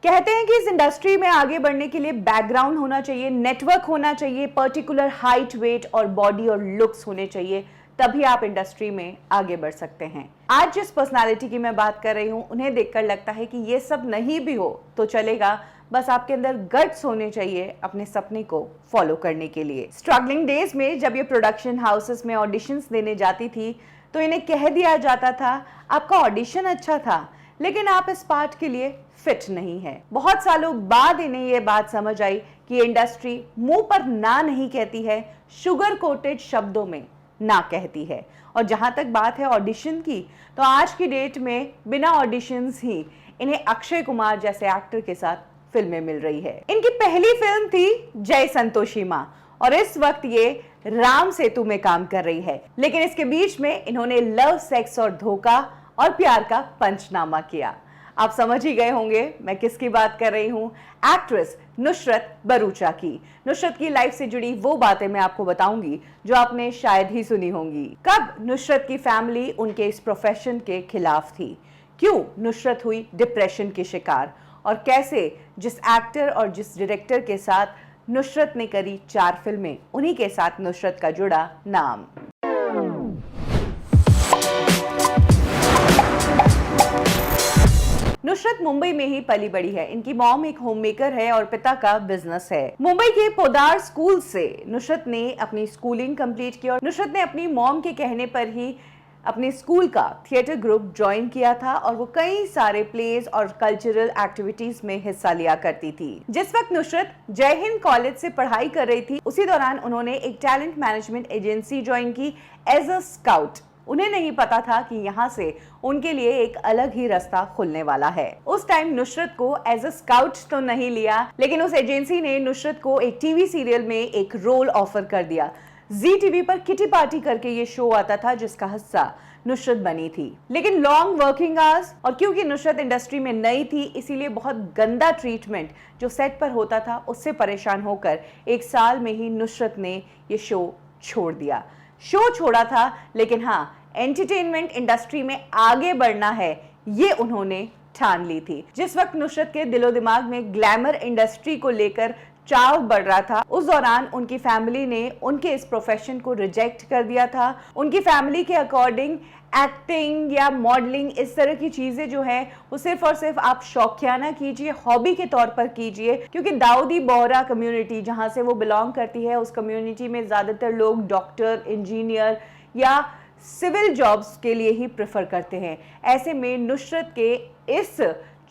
कहते हैं कि इस इंडस्ट्री में आगे बढ़ने के लिए बैकग्राउंड होना चाहिए, नेटवर्क होना चाहिए, पर्टिकुलर हाइट, वेट और बॉडी और लुक्स होने चाहिए, तभी आप इंडस्ट्री में आगे बढ़ सकते हैं। आज जिस पर्सनालिटी की मैं बात कर रही हूँ, उन्हें देखकर लगता है कि ये सब नहीं भी हो तो चलेगा, बस आपके अंदर गट्स होने चाहिए अपने सपने को फॉलो करने के लिए। स्ट्रगलिंग डेज में जब ये प्रोडक्शन हाउसेस में ऑडिशंस देने जाती थी तो इन्हें कह दिया जाता था, आपका ऑडिशन अच्छा था लेकिन आप इस पार्ट के लिए फिट नहीं है। बहुत सालों बाद इन्हें यह बात समझ आई कि इंडस्ट्री मुंह पर ना नहीं कहती है, शुगर कोटेड शब्दों में ना कहती है। और जहां तक बात है ऑडिशन की, तो आज की डेट में बिना ऑडिशंस ही इन्हें अक्षय कुमार जैसे एक्टर के साथ फिल्में मिल रही है। इनकी पहली फिल्म थी जय संतोषी मां और इस वक्त ये राम सेतु में काम कर रही है, लेकिन इसके बीच में इन्होंने लव, सेक्स और धोखा और प्यार का पंचनामा किया। आप समझ ही गए होंगे मैं किसकी बात कर रही हूं, एक्ट्रेस नुसरत भरूचा की। नुसरत की लाइफ से जुड़ी वो बातें मैं आपको बताऊंगी जो आपने शायद ही सुनी होंगी। कब नुसरत की फैमिली उनके इस प्रोफेशन के खिलाफ थी, क्यों नुसरत हुई डिप्रेशन की शिकार, और कैसे जिस एक्टर और जिस डायरेक्टर के साथ नुसरत ने करी 4 फिल्में, उन्हीं के साथ नुसरत का जुड़ा नाम। नुसरत मुंबई में ही पली बड़ी है। इनकी मॉम एक होममेकर है और पिता का बिजनेस है। मुंबई के पोदार स्कूल से नुसरत ने अपनी स्कूलिंग कंप्लीट की और नुसरत ने अपनी मॉम के कहने पर ही अपने स्कूल का थिएटर ग्रुप ज्वाइन किया था और वो कई सारे प्लेज और कल्चरल एक्टिविटीज में हिस्सा लिया करती थी। जिस वक्त नुसरत जय हिंद कॉलेज से पढ़ाई कर रही थी, उसी दौरान उन्होंने एक टैलेंट मैनेजमेंट एजेंसी ज्वाइन की एज अ स्काउट। उन्हें नहीं पता था कि यहाँ से उनके लिए एक अलग ही रास्ता खुलने वाला है। उस टाइम नुसरत को एज अ स्काउट तो नहीं लिया, लेकिन उस एजेंसी ने नुसरत को एक टीवी सीरियल में एक रोल ऑफर कर दिया। जी टीवी पर किटी पार्टी करके ये शो आता था जिसका हिस्सा नुसरत बनी थी। लेकिन लॉन्ग वर्किंग आवर्स और क्योंकि नुसरत इंडस्ट्री में नई थी, इसीलिए बहुत गंदा ट्रीटमेंट जो सेट पर होता था उससे परेशान होकर 1 साल में ही नुसरत ने ये शो छोड़ दिया। शो छोड़ा था, लेकिन हाँ, एंटरटेनमेंट इंडस्ट्री में आगे बढ़ना है ये उन्होंने ठान ली थी। जिस वक्त नुसरत के दिलो दिमाग में ग्लैमर इंडस्ट्री को लेकर चाव बढ़ रहा था, उस दौरान उनकी फैमिली ने उनके इस प्रोफेशन को रिजेक्ट कर दिया था। उनकी फैमिली के अकॉर्डिंग एक्टिंग या मॉडलिंग, इस तरह की चीजें जो है वो सिर्फ और सिर्फ आप शौकियाना कीजिए, हॉबी के तौर पर कीजिए, क्योंकि दाऊदी बोहरा कम्युनिटी जहां से वो बिलोंग करती है, उस कम्युनिटी में ज्यादातर लोग डॉक्टर, इंजीनियर या सिविल जॉब्स के लिए ही प्रेफर करते हैं। ऐसे में नुसरत के इस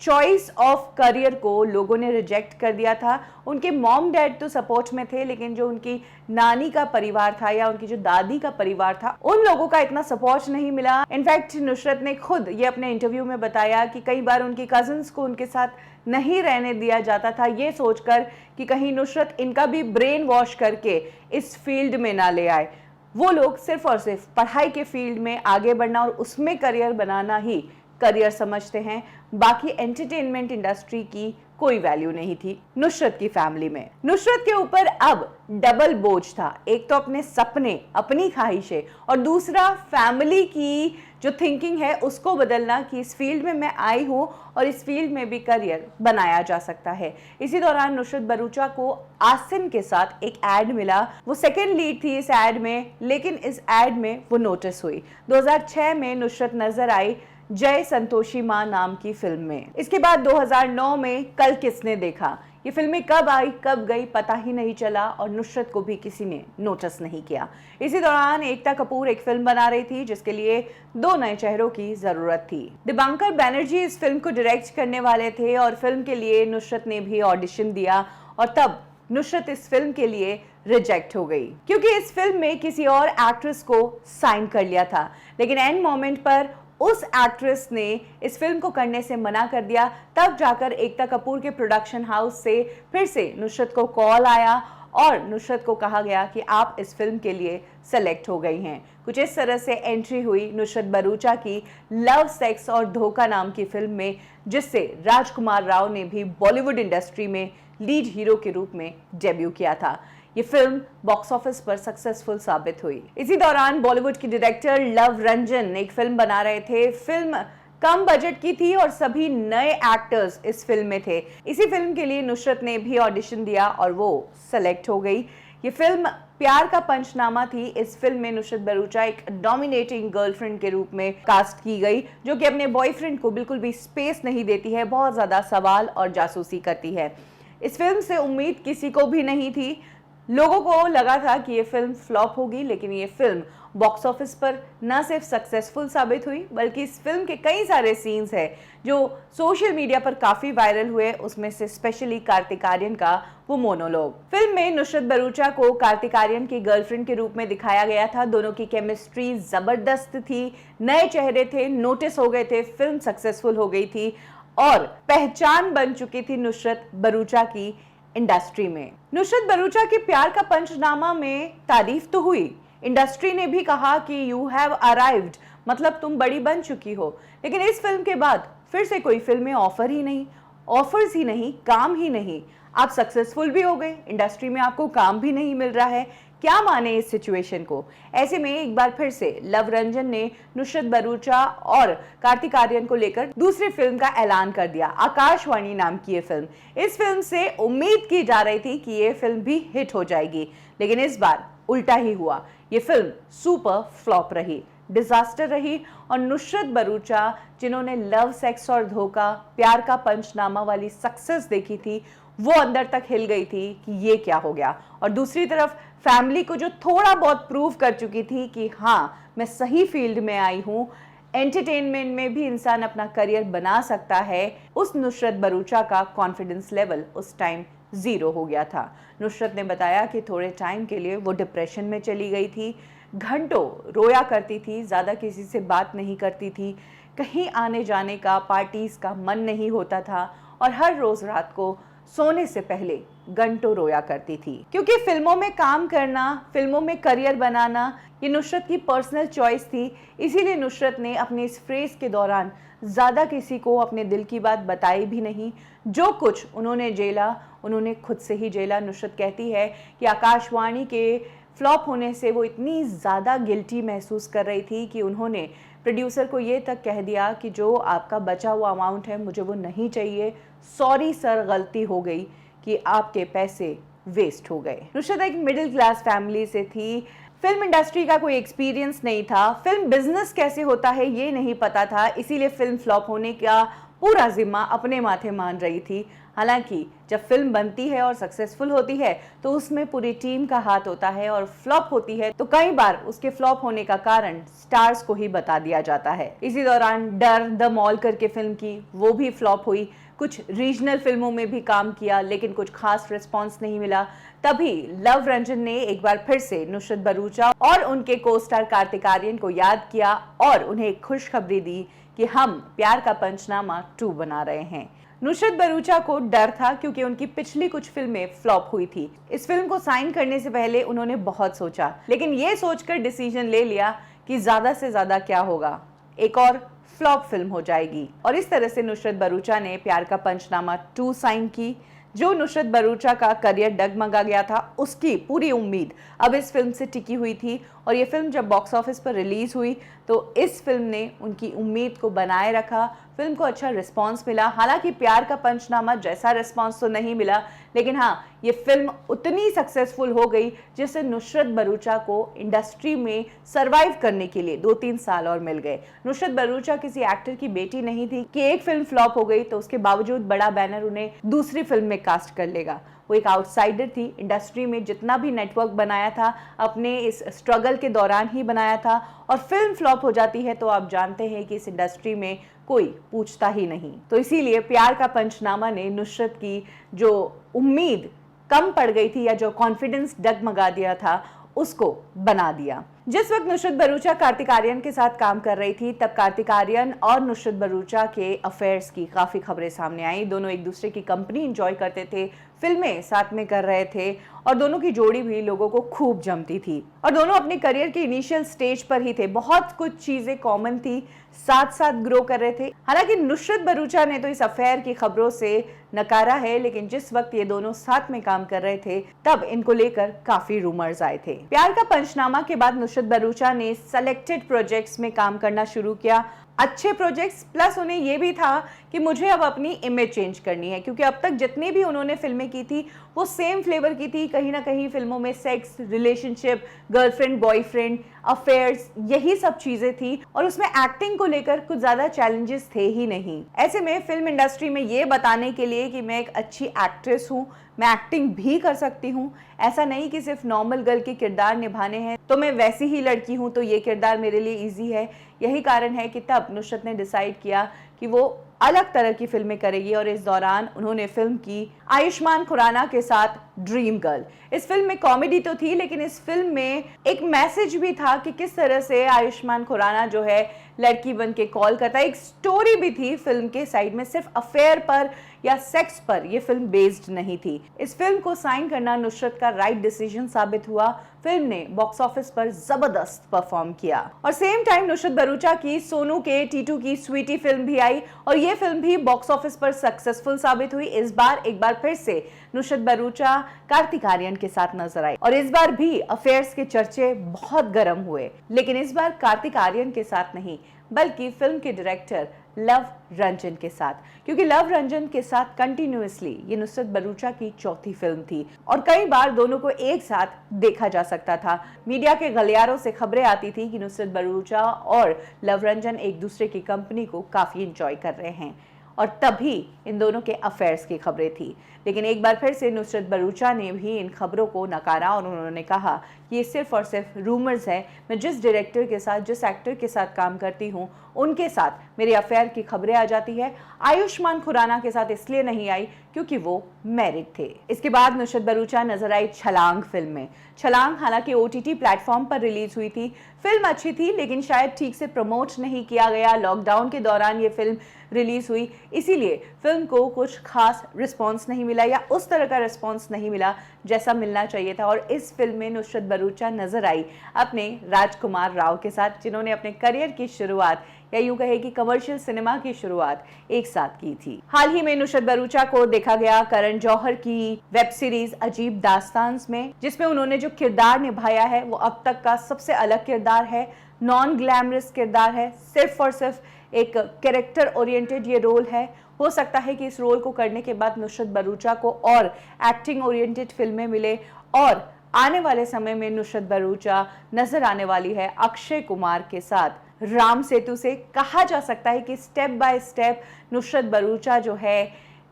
चॉइस ऑफ करियर को लोगों ने रिजेक्ट कर दिया था। उनके मॉम डैड तो सपोर्ट में थे, लेकिन जो उनकी नानी का परिवार था या उनकी जो दादी का परिवार था, उन लोगों का इतना सपोर्ट नहीं मिला। इनफैक्ट नुसरत ने खुद ये अपने इंटरव्यू में बताया कि कई बार उनकी कजिन्स को उनके साथ नहीं रहने दिया जाता था, ये सोचकर कि कहीं नुसरत इनका भी ब्रेन वॉश करके इस फील्ड में ना ले आए। वो लोग सिर्फ और सिर्फ पढ़ाई के फील्ड में आगे बढ़ना और उसमें करियर बनाना ही करियर समझते हैं। बाकी एंटरटेनमेंट इंडस्ट्री की कोई वैल्यू नहीं थी नुसरत की फैमिली में। नुसरत के ऊपर अब डबल बोझ था, एक तो अपने सपने, अपनी ख्वाहिशें, और दूसरा फैमिली की जो थिंकिंग है उसको बदलना कि इस फील्ड में मैं आई हूँ और इस फील्ड में भी करियर बनाया जा सकता है। इसी दौरान नुसरत भरूचा को आसिन के साथ एक एड मिला। वो सेकेंड लीड थी इस एड में, लेकिन इस एड में वो नोटिस हुई। 2006 में नुसरत नजर आई जय संतोषी मां नाम की फिल्म में। इसके बाद 2009 में कल किसने देखा, ये फिल्में कब आई कब गई पता ही नहीं चला और नुसरत को भी किसी ने नोटिस नहीं किया। इसी दौरान एकता कपूर एक फिल्म बना रही थी जिसके लिए 2 नए चेहरों की जरूरत थी। दिबांकर बैनर्जी इस फिल्म को डायरेक्ट करने वाले थे और फिल्म के लिए नुसरत ने भी ऑडिशन दिया और तब नुसरत इस फिल्म के लिए रिजेक्ट हो गई, क्योंकि इस फिल्म में किसी और एक्ट्रेस को साइन कर लिया था। लेकिन एंड मोमेंट पर उस एक्ट्रेस ने इस फिल्म को करने से मना कर दिया। तब जाकर एकता कपूर के प्रोडक्शन हाउस से फिर से नुसरत को कॉल आया और नुसरत को कहा गया कि आप इस फिल्म के लिए सेलेक्ट हो गई हैं। कुछ इस तरह से एंट्री हुई नुसरत भरूचा की लव, सेक्स और धोखा नाम की फिल्म में, जिससे राजकुमार राव ने भी बॉलीवुड इंडस्ट्री में लीड हीरो के रूप में डेब्यू किया था। ये फिल्म बॉक्स ऑफिस पर सक्सेसफुल साबित हुई। इसी दौरान बॉलीवुड की डायरेक्टर लव रंजन एक फिल्म बना रहे थे। फिल्म कम बजट की थी और सभी नए एक्टर्स इस फिल्म में थे। इसी फिल्म के लिए नुसरत ने भी ऑडिशन दिया और वो सेलेक्ट हो गई। ये फिल्म प्यार का पंचनामा थी। इस फिल्म में नुसरत भरूचा एक डोमिनेटिंग गर्लफ्रेंड के रूप में कास्ट की गई, जो कि अपने बॉयफ्रेंड को बिल्कुल भी स्पेस नहीं देती है, बहुत ज्यादा सवाल और जासूसी करती है। इस फिल्म से उम्मीद किसी को भी नहीं थी। लोगों को लगा था कि ये फिल्म फ्लॉप होगी, लेकिन ये फिल्म बॉक्स ऑफिस पर न सिर्फ सक्सेसफुल साबित हुई, बल्कि इस फिल्म के कई सारे सीन्स हैं जो सोशल मीडिया पर काफी वायरल हुए। उसमें से स्पेशली कार्तिक आर्यन का वो मोनोलॉग। फिल्म में नुसरत भरूचा को कार्तिक आर्यन की गर्लफ्रेंड के रूप में दिखाया गया था। दोनों की केमिस्ट्री जबरदस्त थी, नए चेहरे थे, नोटिस हो गए थे, फिल्म सक्सेसफुल हो गई थी और पहचान बन चुकी थी नुसरत भरूचा की इंडस्ट्री में। नुसरत भरूचा के प्यार का पंचनामा में तारीफ तो हुई, इंडस्ट्री ने भी कहा कि यू हैव अराइव्ड, मतलब तुम बड़ी बन चुकी हो। लेकिन इस फिल्म के बाद फिर से कोई फिल्में ऑफर ही नहीं, ऑफर्स ही नहीं, काम ही नहीं। आप सक्सेसफुल भी हो गए, इंडस्ट्री में आपको काम भी नहीं मिल रहा है। क्या माने इस सिचुएशन को? ऐसे में एक बार फिर से लव रंजन ने नुसरत भरूचा और कार्तिक आर्यन को लेकर दूसरी फिल्म का ऐलान कर दिया, आकाशवाणी नाम की ये फिल्म। इस फिल्म से उम्मीद की जा रही थी कि ये फिल्म भी हिट हो जाएगी, लेकिन इस बार उल्टा ही हुआ। ये फिल्म सुपर फ्लॉप रही, डिजास्टर रही और नुसरत भरूचा, जिन्होंने लव, सेक्स और धोखा, प्यार का पंचनामा वाली सक्सेस देखी थी, वो अंदर तक हिल गई थी कि ये क्या हो गया। और दूसरी तरफ फैमिली को, जो थोड़ा बहुत प्रूव कर चुकी थी कि हाँ मैं सही फील्ड में आई हूँ, एंटरटेनमेंट में भी इंसान अपना करियर बना सकता है, उस नुसरत भरूचा का कॉन्फिडेंस लेवल उस टाइम 0 हो गया था। नुसरत ने बताया कि थोड़े टाइम के लिए वो डिप्रेशन में चली गई थी, घंटों रोया करती थी, ज़्यादा किसी से बात नहीं करती थी, कहीं आने जाने का, पार्टीज का मन नहीं होता था और हर रोज रात को सोने से पहले घंटों रोया करती थी। क्योंकि फिल्मों में काम करना, फिल्मों में करियर बनाना ये नुसरत की पर्सनल चॉइस थी, इसीलिए नुसरत ने अपने इस फ्रेज के दौरान ज़्यादा किसी को अपने दिल की बात बताई भी नहीं। जो कुछ उन्होंने झेला, उन्होंने खुद से ही झेला। नुसरत कहती है कि आकाशवाणी के फ्लॉप होने से वो इतनी ज़्यादा गिल्टी महसूस कर रही थी कि उन्होंने प्रोड्यूसर को ये तक कह दिया कि जो आपका बचा हुआ अमाउंट है मुझे वो नहीं चाहिए, सॉरी सर, गलती हो गई कि आपके पैसे वेस्ट हो गए। नुसरत एक मिडिल क्लास फैमिली से थी, फिल्म इंडस्ट्री का कोई एक्सपीरियंस नहीं था, फिल्म बिजनेस कैसे होता है ये नहीं पता था, इसीलिए फिल्म फ्लॉप होने का पूरा जिम्मा अपने माथे मान रही थी। हालांकि जब फिल्म बनती है और सक्सेसफुल होती है तो उसमें पूरी टीम का हाथ होता है, और फ्लॉप होती है तो कई बार उसके फ्लॉप होने का कारण स्टार्स को ही बता दिया जाता है। इसी दौरान डर द मॉल करके फिल्म की, वो भी फ्लॉप हुई। कुछ रीजनल फिल्मों में भी काम किया लेकिन कुछ खास रिस्पॉन्स नहीं मिला। तभी लव रंजन ने एक बार फिर से नुसरत भरूचा और उनके को स्टार कार्तिक आर्यन को याद किया और उन्हें एक खुशखबरी दी कि हम प्यार का पंचनामा 2 बना रहे हैं। नुसरत भरूचा को डर था क्योंकि उनकी पिछली कुछ फिल्में फ्लॉप हुई थी। इस फिल्म को साइन करने से पहले उन्होंने बहुत सोचा, लेकिन ये सोचकर डिसीजन ले लिया कि ज्यादा से ज्यादा क्या होगा, एक और फ्लॉप फिल्म हो जाएगी। और इस तरह से नुसरत भरूचा ने प्यार का पंचनामा 2 साइन की। जो नुसरत भरूचा का करियर डगमगा गया था, उसकी पूरी उम्मीद अब इस फिल्म से टिकी हुई थी। और ये फिल्म जब बॉक्स ऑफिस पर रिलीज हुई तो इस फिल्म ने उनकी उम्मीद को बनाए रखा। फिल्म को अच्छा रिस्पांस मिला। हालांकि प्यार का पंचनामा जैसा रिस्पांस तो नहीं मिला, लेकिन हाँ, ये फिल्म उतनी सक्सेसफुल हो गई जिससे नुसरत भरूचा को इंडस्ट्री में सरवाइव करने के लिए 2-3 साल और मिल गए। नुसरत भरूचा किसी एक्टर की बेटी नहीं थी कि एक फिल्म फ्लॉप हो गई तो उसके बावजूद बड़ा बैनर उन्हें दूसरी फिल्म में कास्ट कर लेगा। वो एक आउटसाइडर थी, इंडस्ट्री में जितना भी नेटवर्क बनाया था अपने इस स्ट्रगल के दौरान ही बनाया था, और फिल्म फ्लॉप हो जाती है तो आप जानते हैं कि इस इंडस्ट्री में कोई पूछता ही नहीं। तो इसीलिए प्यार का पंचनामा ने नुसरत की जो उम्मीद कम पड़ गई थी या जो कॉन्फिडेंस डगमगा दिया था उसको बना दिया। जिस वक्त नुसरत भरूचा कार्तिक आर्यन के साथ काम कर रही थी तब कार्तिक आर्यन और नुसरत भरूचा के अफेयर्स की काफ़ी खबरें सामने आई। दोनों एक दूसरे की कंपनी एंजॉय करते थे, फिल्में साथ में कर रहे थे और दोनों की जोड़ी भी लोगों को खूब जमती थी। और दोनों अपने करियर के इनिशियल स्टेज पर ही थे, बहुत कुछ चीज़ें कॉमन थी, साथ साथ ग्रो कर रहे थे। हालांकि नुसरत भरूचा ने तो इस अफेयर की खबरों से नकारा है, लेकिन जिस वक्त ये दोनों साथ में काम कर रहे थे तब इनको लेकर काफ़ी रूमर्स आए थे। प्यार का पंचनामा के बाद नुसरत भरूचा ने सेलेक्टेड प्रोजेक्ट्स में काम करना शुरू किया। अच्छे प्रोजेक्ट्स, प्लस उन्हें ये भी था कि मुझे अब अपनी इमेज चेंज करनी है, क्योंकि अब तक जितनी भी उन्होंने फिल्में की थी वो सेम फ्लेवर की थी। कहीं ना कहीं फिल्मों में sex, relationship, girlfriend boyfriend, affairs, यही सब चीजें थी और उसमें एक्टिंग को लेकर कुछ ज्यादा चैलेंजेस थे ही नहीं। ऐसे में फिल्म इंडस्ट्री में ये बताने के लिए कि मैं एक अच्छी एक्ट्रेस हूँ, मैं एक्टिंग भी कर सकती हूँ, ऐसा नहीं कि सिर्फ नॉर्मल गर्ल के किरदार निभाने हैं तो मैं वैसी ही लड़की हूँ तो ये किरदार मेरे लिए इजी है। यही कारण है कि तब नुसरत ने डिसाइड किया कि वो अलग तरह की फिल्में करेगी और इस दौरान उन्होंने फिल्म की आयुष्मान खुराना के साथ ड्रीम गर्ल। इस फिल्म में कॉमेडी तो थी लेकिन इस फिल्म में एक मैसेज भी था कि किस तरह से आयुष्मान खुराना जो है लड़की बन के कॉल करता है। एक स्टोरी भी थी फिल्म के साइड में, सिर्फ अफेयर पर या सेक्स पर ये फिल्म बेस्ड नहीं थी। इस फिल्म को साइन करना नुसरत का राइट डिसीजन साबित हुआ। फिल्म ने बॉक्स ऑफिस पर जबरदस्त परफॉर्म किया और सेम टाइम नुसरत भरूचा की सोनू के टीटू की स्वीटी फिल्म भी आई और ये फिल्म भी बॉक्स ऑफिस पर सक्सेसफुल साबित हुई। इस बार एक बार फिर से नुसरत भरूचा कार्तिक आर्यन के साथ नजर आई और इस बार भी अफेयर्स के चर्चे बहुत गर्म हुए, लेकिन इस बार कार्तिक आर्यन के साथ नहीं बल्कि फिल्म के डायरेक्टर लव रंजन के साथ, क्योंकि लव रंजन के साथ कंटिन्यूअसली ये नुसरत भरूचा की चौथी फिल्म थी और कई बार दोनों को एक साथ देखा जा सकता था। मीडिया के गलियारों से खबरें आती थी कि नुसरत भरूचा और लव रंजन एक दूसरे की कंपनी को काफी एंजॉय कर रहे हैं और तभी इन दोनों के अफेयर्स की खबरें थी। लेकिन एक बार फिर से नुसरत भरूचा ने भी इन खबरों को नकारा और उन्होंने कहा कि ये सिर्फ और सिर्फ रूमर्स है। मैं जिस डायरेक्टर के साथ, जिस एक्टर के साथ काम करती हूँ उनके साथ मेरे अफेयर की खबरें आ जाती है। आयुष्मान खुराना के साथ इसलिए नहीं आई क्योंकि वो मैरिड थे। इसके बाद नुसरत भरूचा नजर आई छलांग फिल्म में। छलांग हालांकि OTT प्लेटफॉर्म पर रिलीज हुई थी। फिल्म अच्छी थी लेकिन शायद ठीक से प्रमोट नहीं किया गया। लॉकडाउन के दौरान ये फिल्म रिलीज हुई, इसीलिए फिल्म को कुछ खास रिस्पॉन्स नहीं मिला या उस तरह का रिस्पॉन्स नहीं मिला जैसा मिलना चाहिए था। और इस फिल्म में नुसरत भरूचा नजर आई अपने राजकुमार राव के साथ, जिन्होंने अपने करियर की शुरुआत या यूं कहे कि कमर्शियल सिनेमा की शुरुआत एक साथ की थी। हाल ही में नुसरत भरूचा को देखा गया करण जौहर की वेब सीरीज अजीब दास्तान्स में, जिसमें उन्होंने जो किरदार निभाया है वो अब तक का सबसे अलग किरदार है। नॉन ग्लैमरस किरदार है, सिर्फ और सिर्फ एक कैरेक्टर ओरिएंटेड ये रोल है। हो सकता है कि इस रोल को करने के बाद नुसरत भरूचा को और एक्टिंग ओरिएंटेड फिल्में मिले और आने वाले समय में नुसरत भरूचा नजर आने वाली है अक्षय कुमार के साथ राम सेतु से। कहा जा सकता है कि step by step Nusrat Bharucha जो है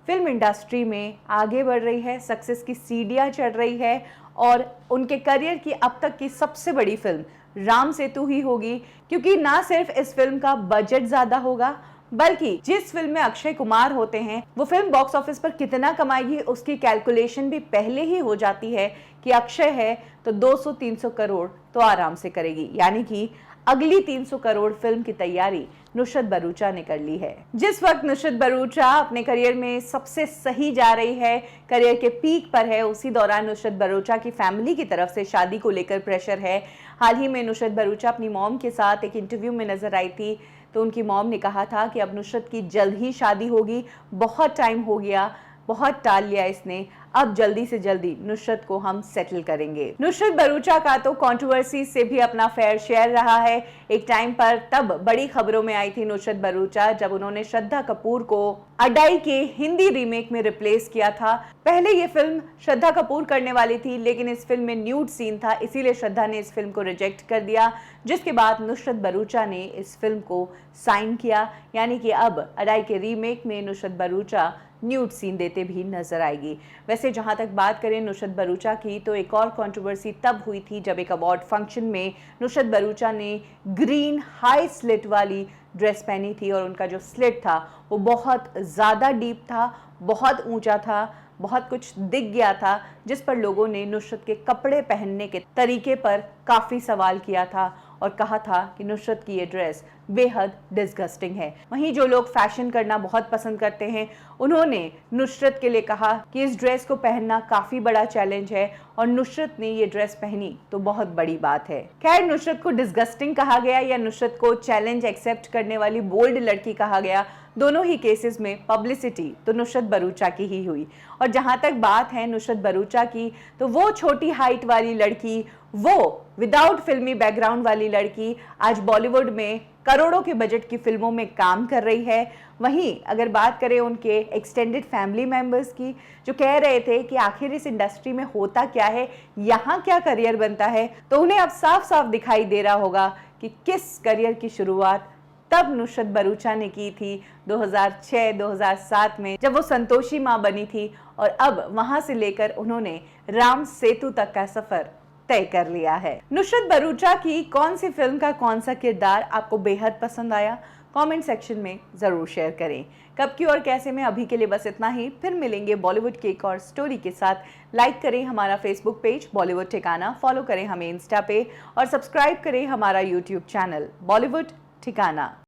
फिल्म इंडस्ट्री में आगे बढ़ रही है, सक्सेस की सीढ़ियां चढ़ रही है और उनके करियर की अब तक की सबसे बड़ी फिल्म राम सेतु ही होगी, क्योंकि ना सिर्फ इस फिल्म का बजट ज्यादा होगा बल्कि जिस फिल्म में अक्षय कुमार होते हैं वो फिल्म बॉक्स ऑफिस पर कितना कमाएगी उसकी कैलकुलेशन भी पहले ही हो जाती है कि अक्षय है तो 200-300 करोड़ तो आराम से करेगी, यानी कि अगली 300 करोड़ फिल्म की तैयारी नुसरत भरूचा ने कर ली है। जिस वक्त नुसरत भरूचा अपने करियर में सबसे सही जा रही है, करियर के पीक पर है, उसी दौरान नुसरत भरूचा की फैमिली की तरफ से शादी को लेकर प्रेशर है। हाल ही में नुसरत भरूचा अपनी मॉम के साथ एक इंटरव्यू में नजर आई थी तो उनकी मॉम ने कहा था कि अब नुसरत की जल्द ही शादी होगी, बहुत टाइम हो गया, बहुत टाल लिया इसने, अब जल्दी से जल्दी नुसरत को हम सेटल करेंगे। नुसरत भरूचा का तो कंट्रोवर्सी से भी अपना फेयर शेयर रहा है। एक टाइम पर तब बड़ी खबरों में आई थी नुसरत भरूचा जब उन्होंने श्रद्धा कपूर को अडाई के हिंदी रीमेक में रिप्लेस किया था। पहले ये फिल्म श्रद्धा कपूर करने वाली थी लेकिन इस फिल्म में न्यूड सीन था, इसीलिए श्रद्धा ने इस फिल्म को रिजेक्ट कर दिया, जिसके बाद नुसरत भरूचा ने इस फिल्म को साइन किया, यानी कि अब अडाई के रीमेक में नुसरत भरूचा न्यूड सीन देते भी नजर आएगी। वैसे जहां तक बात करें नुसरत भरूचा की तो एक और कंट्रोवर्सी तब हुई थी जब एक अवार्ड फंक्शन में नुसरत भरूचा ने ग्रीन हाई स्लिट वाली ड्रेस पहनी थी और उनका जो स्लिट था वो बहुत ज़्यादा डीप था, बहुत ऊंचा था, बहुत कुछ दिख गया था, जिस पर लोगों ने नुसरत के कपड़े पहनने के तरीके पर काफ़ी सवाल किया था और कहा था कि नुसरत की ये ड्रेस बेहद डिस्गस्टिंग है। वहीं जो लोग फैशन करना बहुत पसंद करते हैं उन्होंने नुसरत के लिए कहा कि इस ड्रेस को पहनना काफ़ी बड़ा चैलेंज है और नुसरत ने ये ड्रेस पहनी तो बहुत बड़ी बात है। खैर, नुसरत को डिस्गस्टिंग कहा गया या नुसरत को चैलेंज एक्सेप्ट करने वाली बोल्ड लड़की कहा गया, दोनों ही केसेस में पब्लिसिटी तो नुसरत भरूचा की ही हुई। और जहां तक बात है नुसरत भरूचा की तो वो छोटी हाइट वाली लड़की, वो विदाउट फिल्मी बैकग्राउंड वाली लड़की आज बॉलीवुड में करोड़ों के बजट की फिल्मों में काम कर रही है। वहीं अगर बात करें उनके एक्सटेंडेड फैमिली मेंबर्स की, जो कह रहे थे कि आखिर इस इंडस्ट्री में होता क्या है, यहाँ क्या करियर बनता है, तो उन्हें अब साफ साफ दिखाई दे रहा होगा कि किस करियर की शुरुआत तब नुसरत भरूचा ने की थी 2006-2007 में, जब वो संतोषी माँ बनी थी, और अब वहां से लेकर उन्होंने राम सेतु तक का सफर तय कर लिया है। नुसरत भरूचा की कौन सी फिल्म का कौन सा किरदार आपको बेहद पसंद आया, कमेंट सेक्शन में जरूर शेयर करें। कब की और कैसे में अभी के लिए बस इतना ही। फिर मिलेंगे बॉलीवुड की एक और स्टोरी के साथ। लाइक करें हमारा फेसबुक पेज बॉलीवुड ठिकाना, फॉलो करें हमें इंस्टा पे और सब्सक्राइब करें हमारा यूट्यूब चैनल बॉलीवुड ठिकाना।